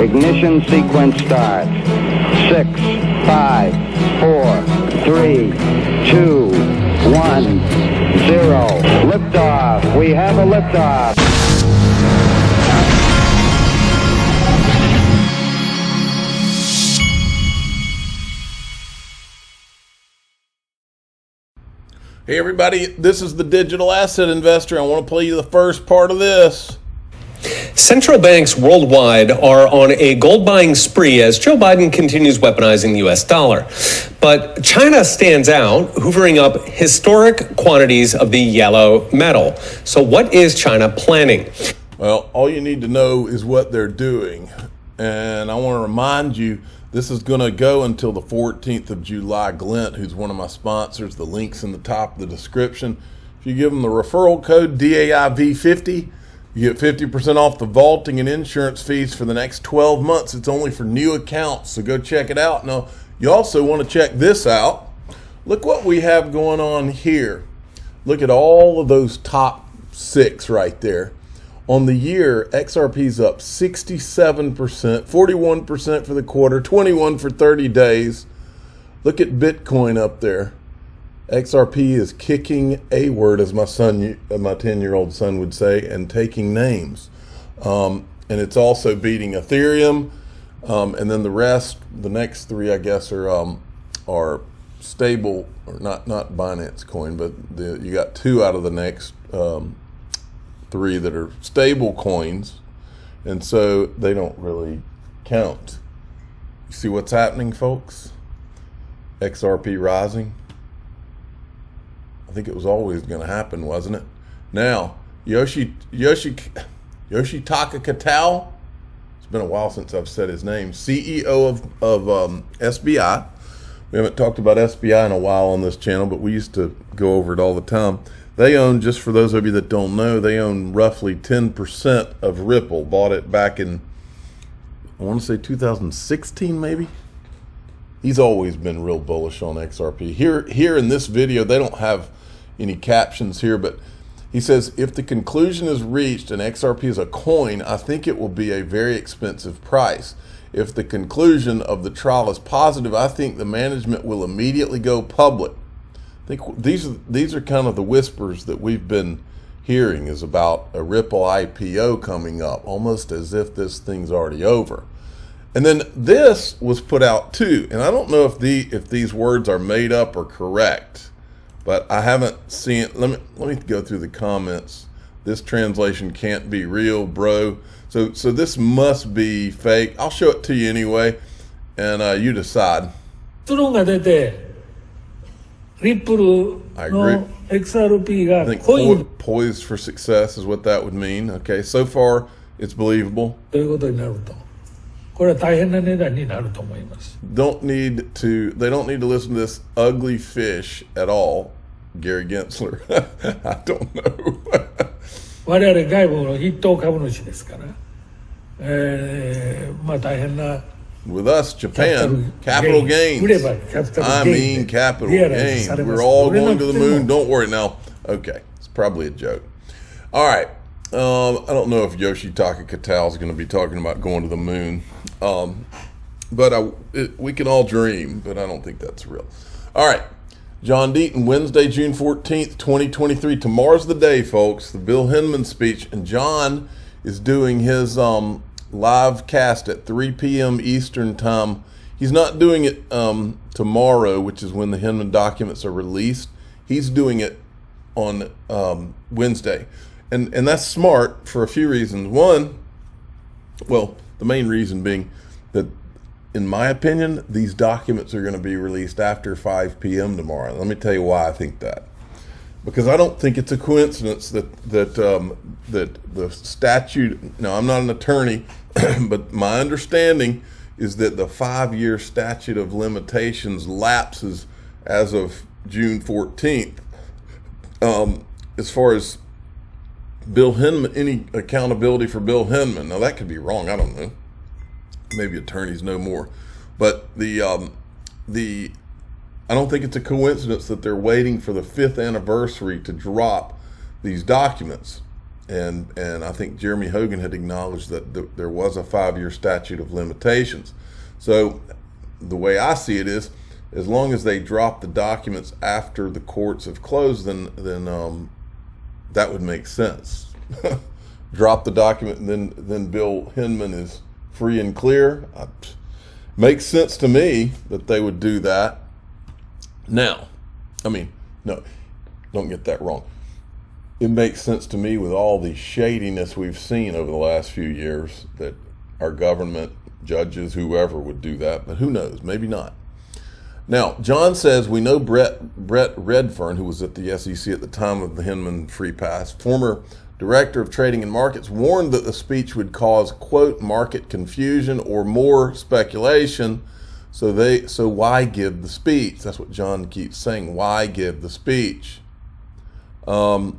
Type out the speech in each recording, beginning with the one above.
Ignition sequence starts. 6, 5, 4, 3, 2, 1, 0. Liftoff. We have a liftoff. Hey everybody, this is the Digital Asset Investor. I want to play you the first part of this. Central banks worldwide are on a gold buying spree as Joe Biden continues weaponizing the US dollar. But China stands out, hoovering up historic quantities of the yellow metal. So what is China planning? Well, all you need to know is what they're doing. And I want to remind you, this is going to go until the 14th of July. Glint, who's one of my sponsors, the link's in the top of the description. If you give them the referral code DAIV50, you get 50% off the vaulting and insurance fees for the next 12 months. It's only for new accounts, so go check it out. Now, you also want to check this out. Look what we have going on here. Look at all of those top 6 right there. On the year, XRP's up 67%, 41% for the quarter, 21% for 30 days. Look at Bitcoin up there. XRP is kicking a word, as my 10-year-old son would say, and taking names. And it's also beating Ethereum. And then the rest, the next 3, I guess, are stable, or not Binance Coin, but you got 2 out of the next 3 that are stable coins, and so they don't really count. You see what's happening, folks? XRP rising. I think it was always going to happen, wasn't it? Now, Yoshitaka Katao, it's been a while since I've said his name, CEO of SBI. We haven't talked about SBI in a while on this channel, but we used to go over it all the time. They own, just for those of you that don't know, they own roughly 10% of Ripple. Bought it back in, I want to say 2016 maybe. He's always been real bullish on XRP. Here in this video, they don't have any captions here, but he says, if the conclusion is reached and XRP is a coin, I think it will be a very expensive price. If the conclusion of the trial is positive, I think the management will immediately go public. I think these are kind of the whispers that we've been hearing, is about a Ripple IPO coming up, almost as if this thing's already over. And then this was put out too, and I don't know if these words are made up or correct, but I haven't seen it. Let me go through the comments. This translation can't be real, bro. So this must be fake. I'll show it to you anyway, and you decide. I agree. XRP I think poised for success is what that would mean. Okay, so far it's believable. They don't need to listen to this ugly fish at all, Gary Gensler. I don't know. 我々外部の筆頭株主ですから、まあ大変な With us, Japan, capital gains. I mean capital gains. We're all going to the moon. Don't worry now. Okay, it's probably a joke. All right. I don't know if Yoshitaka Katao is going to be talking about going to the moon. But we can all dream, but I don't think that's real. All right. John Deaton, Wednesday, June 14th, 2023. Tomorrow's the day, folks. The Bill Hinman speech. And John is doing his live cast at 3 p.m. Eastern time. He's not doing it tomorrow, which is when the Hinman documents are released. He's doing it on Wednesday. And that's smart for a few reasons. One, well, the main reason being that, in my opinion, these documents are going to be released after 5 p.m. tomorrow. Let me tell you why I think that. Because I don't think it's a coincidence that the statute, now I'm not an attorney, but my understanding is that the 5-year statute of limitations lapses as of June 14th. As far as Bill Hinman, any accountability for Bill Hinman, now that could be wrong, I don't know. Maybe attorneys know more. But I don't think it's a coincidence that they're waiting for the 5th anniversary to drop these documents. and I think Jeremy Hogan had acknowledged that there was a 5-year statute of limitations. So the way I see it is, as long as they drop the documents after the courts have closed, then that would make sense. Drop the document, and then Bill Hinman is free and clear. Makes sense to me that they would do that. Now, no, don't get that wrong. It makes sense to me with all the shadiness we've seen over the last few years that our government, judges, whoever would do that, but who knows, maybe not. Now, John says, we know Brett Redfern, who was at the SEC at the time of the Hinman Free Pass, former director of trading and markets, warned that the speech would cause, quote, market confusion or more speculation. So why give the speech? That's what John keeps saying. Why give the speech? So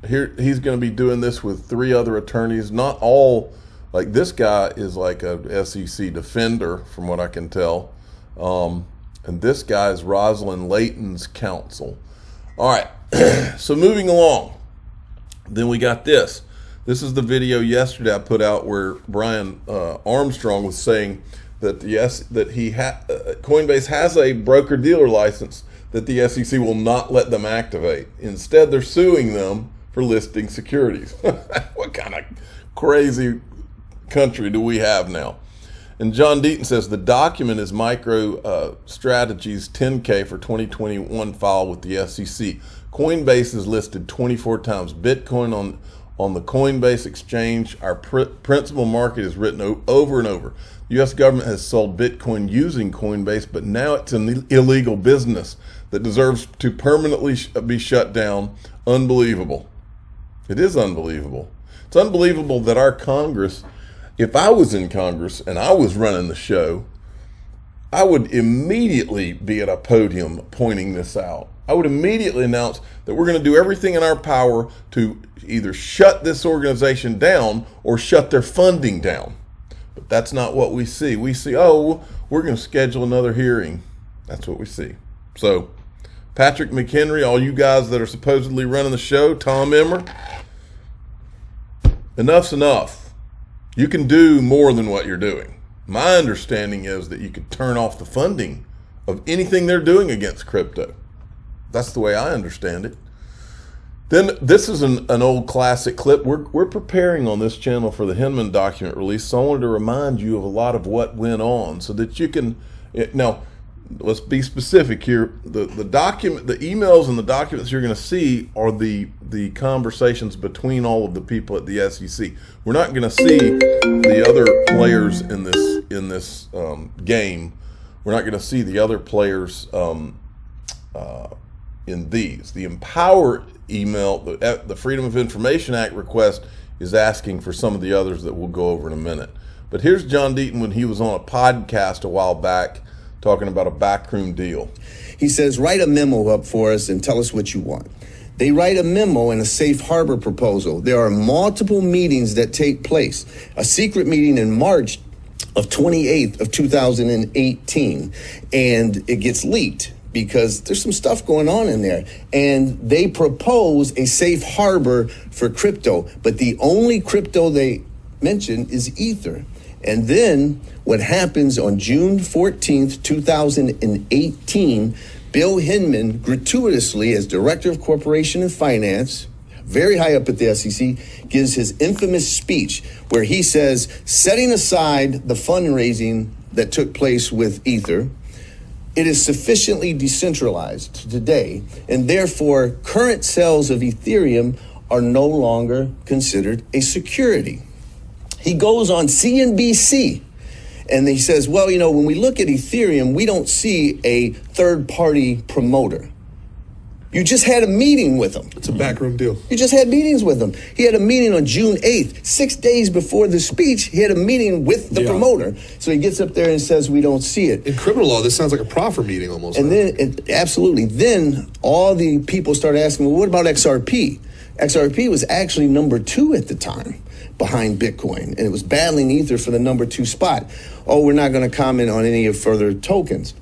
here he's going to be doing this with 3 other attorneys. Not all, like this guy is like a SEC defender, from what I can tell. And this guy is Rosalind Layton's counsel. All right, so moving along. Then we got this. This is the video yesterday I put out where Brian Armstrong was saying that Coinbase has a broker-dealer license that the SEC will not let them activate. Instead, they're suing them for listing securities. What kind of crazy country do we have now? And John Deaton says the document is MicroStrategy's 10K for 2021 file with the SEC. Coinbase is listed 24 times. Bitcoin on the Coinbase exchange. Our principal market is written over and over. The U.S. government has sold Bitcoin using Coinbase, but now it's an illegal business that deserves to permanently be shut down. Unbelievable. It is unbelievable. It's unbelievable that our Congress, if I was in Congress and I was running the show, I would immediately be at a podium pointing this out. I would immediately announce that we're going to do everything in our power to either shut this organization down or shut their funding down. But that's not what we see. We see, oh, we're going to schedule another hearing. That's what we see. So, Patrick McHenry, all you guys that are supposedly running the show, Tom Emmer, enough's enough. You can do more than what you're doing. My understanding is that you could turn off the funding of anything they're doing against crypto. That's the way I understand it. Then this is an old classic clip. We're preparing on this channel for the Hinman document release, so I wanted to remind you of a lot of what went on so that you can, now let's be specific here. The document, the emails and the documents you're going to see are the conversations between all of the people at the SEC. We're not going to see the other players in this game. We're not going to see the other players in these. The Empower email, the Freedom of Information Act request is asking for some of the others that we'll go over in a minute. But here's John Deaton when he was on a podcast a while back talking about a backroom deal. He says, write a memo up for us and tell us what you want. They write a memo and a safe harbor proposal. There are multiple meetings that take place. A secret meeting in March of 28th of 2018, and it gets leaked because there's some stuff going on in there. And they propose a safe harbor for crypto, but the only crypto they mention is Ether. And then what happens on June 14th, 2018, Bill Hinman, gratuitously as Director of Corporation and Finance, very high up at the SEC, gives his infamous speech where he says, setting aside the fundraising that took place with Ether, it is sufficiently decentralized today, and therefore current sales of Ethereum are no longer considered a security. He goes on CNBC and he says, well, you know, when we look at Ethereum, we don't see a third-party promoter. You just had a meeting with him. It's a backroom deal. You just had meetings with him. He had a meeting on June 8th, 6 days before the speech. He had a meeting with the promoter. So he gets up there and says, we don't see it. In criminal law, this sounds like a proffer meeting almost. And then, absolutely. Then all the people start asking, well, what about XRP? XRP was actually number 2 at the time behind Bitcoin, and it was battling Ether for the number 2 spot. Oh, we're not going to comment on any of further tokens.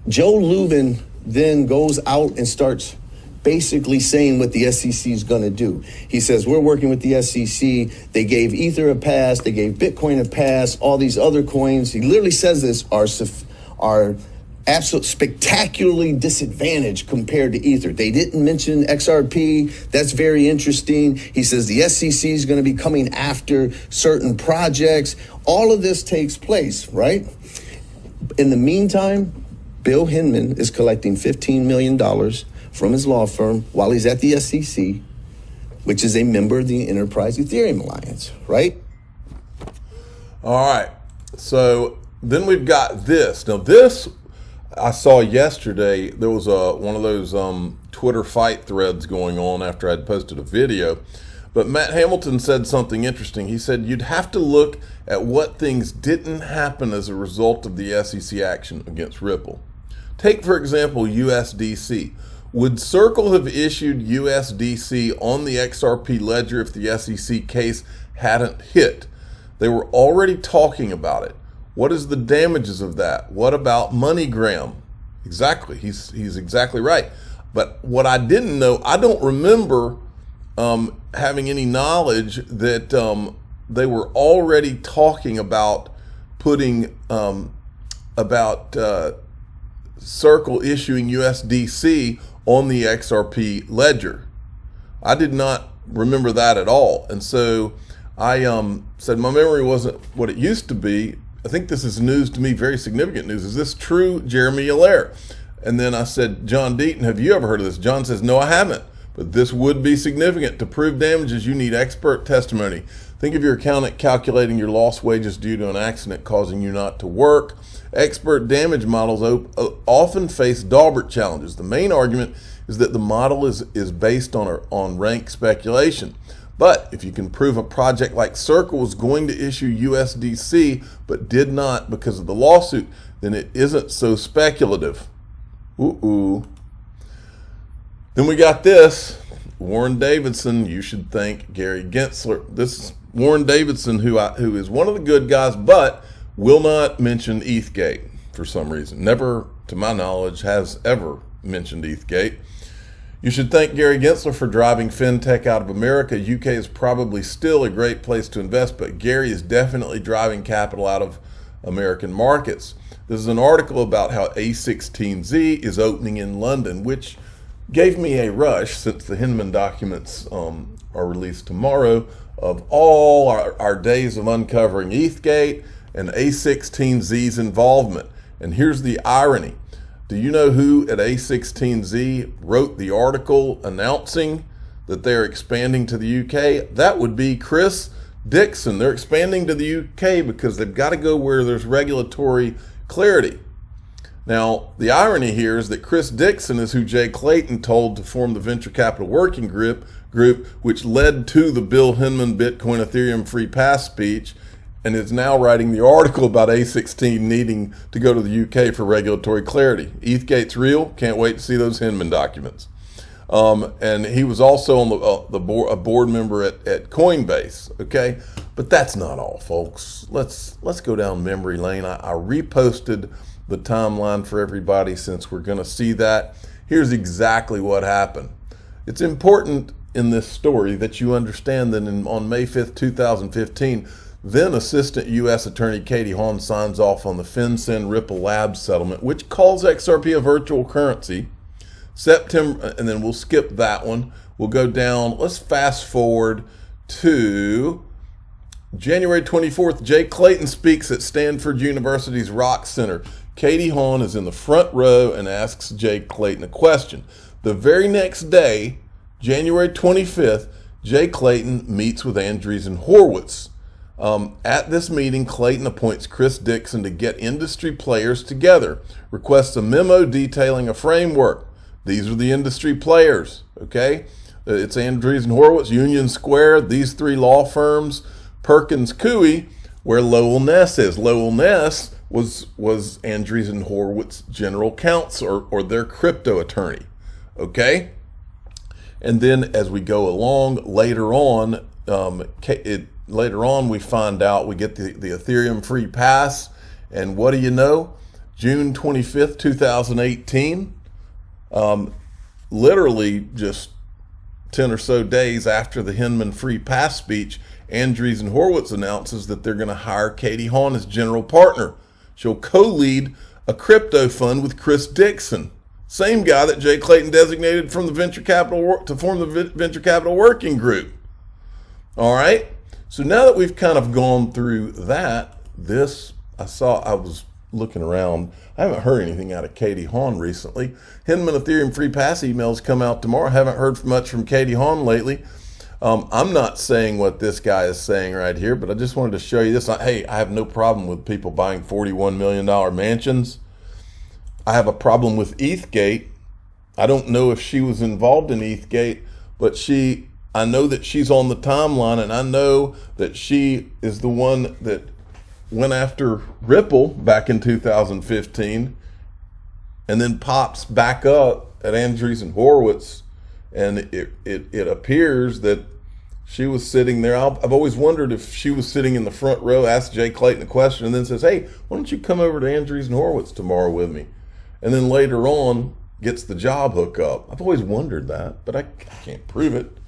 Joe Lubin then goes out and starts basically saying what the SEC is going to do. He says, we're working with the SEC. They gave Ether a pass. They gave Bitcoin a pass. All these other coins, he literally says this, are absolutely spectacularly disadvantaged compared to Ether. They didn't mention XRP. That's very interesting. He says the SEC is going to be coming after certain projects. All of this takes place, right? In the meantime, Bill Hinman is collecting $15 million from his law firm while he's at the SEC, which is a member of the Enterprise Ethereum Alliance, right? All right. So then we've got this. Now this I saw yesterday. There was one of those Twitter fight threads going on after I'd posted a video. But Matt Hamilton said something interesting. He said you'd have to look at what things didn't happen as a result of the SEC action against Ripple. Take, for example, USDC. Would Circle have issued USDC on the XRP ledger if the SEC case hadn't hit? They were already talking about it. What is the damages of that? What about MoneyGram? Exactly, he's exactly right. But what I didn't know, I don't remember having any knowledge that they were already talking about putting Circle issuing USDC on the XRP ledger. I did not remember that at all. And so I said my memory wasn't what it used to be. I think this is news to me, very significant news. Is this true, Jeremy Allaire? And then I said, John Deaton, have you ever heard of this? John says, no, I haven't. But this would be significant. To prove damages, you need expert testimony. Think of your accountant calculating your lost wages due to an accident causing you not to work. Expert damage models often face Daubert challenges. The main argument is that the model is based on rank speculation. But if you can prove a project like Circle was going to issue USDC but did not because of the lawsuit, then it isn't so speculative. Then we got this. Warren Davidson, you should thank Gary Gensler. This is Warren Davidson, who is one of the good guys, but will not mention ETHgate for some reason. Never, to my knowledge, has ever mentioned ETHgate. You should thank Gary Gensler for driving fintech out of America. UK is probably still a great place to invest, but Gary is definitely driving capital out of American markets. This is an article about how A16Z is opening in London, which gave me a rush since the Hinman Documents are released tomorrow of all our days of uncovering ETHgate and A16Z's involvement. And here's the irony. Do you know who at A16Z wrote the article announcing that they're expanding to the UK? That would be Chris Dixon. They're expanding to the UK because they've got to go where there's regulatory clarity. Now, the irony here is that Chris Dixon is who Jay Clayton told to form the Venture Capital Working Group, which led to the Bill Hinman Bitcoin Ethereum Free Pass speech, and is now writing the article about A16 needing to go to the UK for regulatory clarity. ETHgate's real. Can't wait to see those Hinman documents. And he was also on a board member at Coinbase. Okay, but that's not all, folks. Let's go down memory lane. I reposted the timeline for everybody since we're going to see that. Here's exactly what happened. It's important in this story that you understand that on May 5th, 2015, then Assistant U.S. Attorney Katie Haun signs off on the FinCEN Ripple Labs settlement, which calls XRP a virtual currency. September, and then we'll skip that one. We'll go down. Let's fast forward to January 24th. Jay Clayton speaks at Stanford University's Rock Center. Katie Haun is in the front row and asks Jay Clayton a question. The very next day, January 25th, Jay Clayton meets with Andreessen Horowitz. At this meeting, Clayton appoints Chris Dixon to get industry players together, requests a memo detailing a framework. These are the industry players, okay? It's Andreessen Horowitz, Union Square, these three law firms, Perkins Coie, where Lowell Ness is. Lowell Ness was Andreessen Horowitz's general counsel or their crypto attorney, okay? And then as we go along, later on, we find out, we get the Ethereum Free Pass, and what do you know? June 25th, 2018, literally just 10 or so days after the Hinman Free Pass speech, Andreessen Horowitz announces that they're going to hire Katie Haun as general partner. She'll co-lead a crypto fund with Chris Dixon, same guy that Jay Clayton designated from the venture capital to form the venture capital working group. All right. So now that we've kind of gone through that, I was looking around. I haven't heard anything out of Katie Haun recently. Hinman Ethereum Free Pass emails come out tomorrow. I haven't heard much from Katie Haun lately. I'm not saying what this guy is saying right here, but I just wanted to show you this. Hey, I have no problem with people buying $41 million mansions. I have a problem with ETHgate. I don't know if she was involved in ETHgate, but I know that she's on the timeline, and I know that she is the one that went after Ripple back in 2015 and then pops back up at Andreessen Horowitz. And it appears that she was sitting there. I've always wondered if she was sitting in the front row, asked Jay Clayton a question, and then says, hey, why don't you come over to Andreessen Horowitz tomorrow with me? And then later on gets the job hookup. I've always wondered that, but I can't prove it.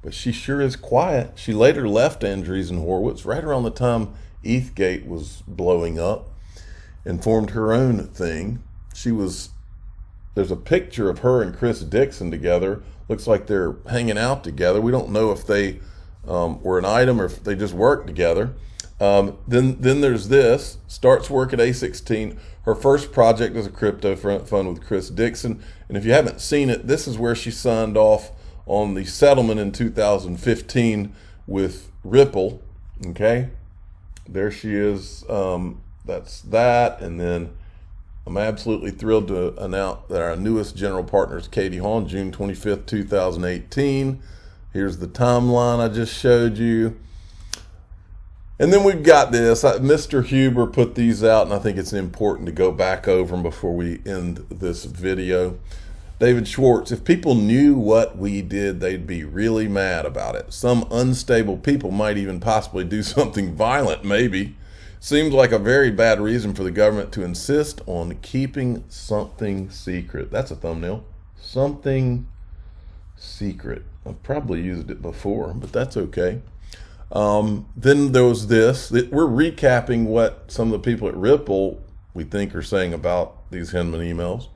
But she sure is quiet. She later left Andreessen Horowitz right around the time ETHgate was blowing up and formed her own thing. There's a picture of her and Chris Dixon together. Looks like they're hanging out together. We don't know if they were an item or if they just worked together. Then there's this. Starts work at A16. Her first project is a crypto fund with Chris Dixon. And if you haven't seen it, this is where she signed off on the settlement in 2015 with Ripple. Okay, there she is. That's that. And then I'm absolutely thrilled to announce that our newest general partner is Katie Haun, June 25th, 2018. Here's the timeline I just showed you. And then we've got this. Mr. Huber put these out, and I think it's important to go back over them before we end this video. David Schwartz, if people knew what we did, they'd be really mad about it. Some unstable people might even possibly do something violent, maybe. Seems like a very bad reason for the government to insist on keeping something secret. That's a thumbnail. Something secret. I've probably used it before, but that's okay. Then there was this. We're recapping what some of the people at Ripple we think are saying about these Hinman emails.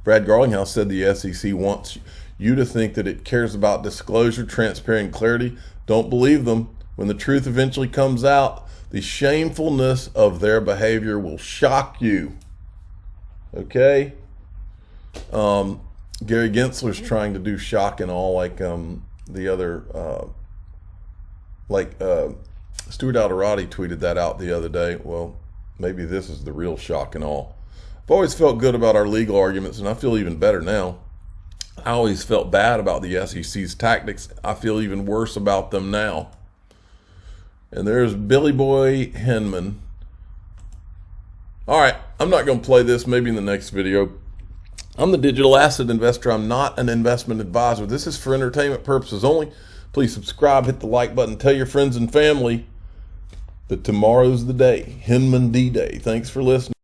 Brad Garlinghouse said the SEC wants you to think that it cares about disclosure, transparency, and clarity. Don't believe them. When the truth eventually comes out, the shamefulness of their behavior will shock you. Okay? Gary Gensler's trying to do shock and all like the other, Stuart Alderati tweeted that out the other day. Well, maybe this is the real shock and all. I've always felt good about our legal arguments, and I feel even better now. I always felt bad about the SEC's tactics. I feel even worse about them now. And there's Billy Boy Hinman. All right, I'm not going to play this, maybe in the next video. I'm the digital asset investor. I'm not an investment advisor. This is for entertainment purposes only. Please subscribe, hit the like button, tell your friends and family that tomorrow's the day, Hinman D-Day. Thanks for listening.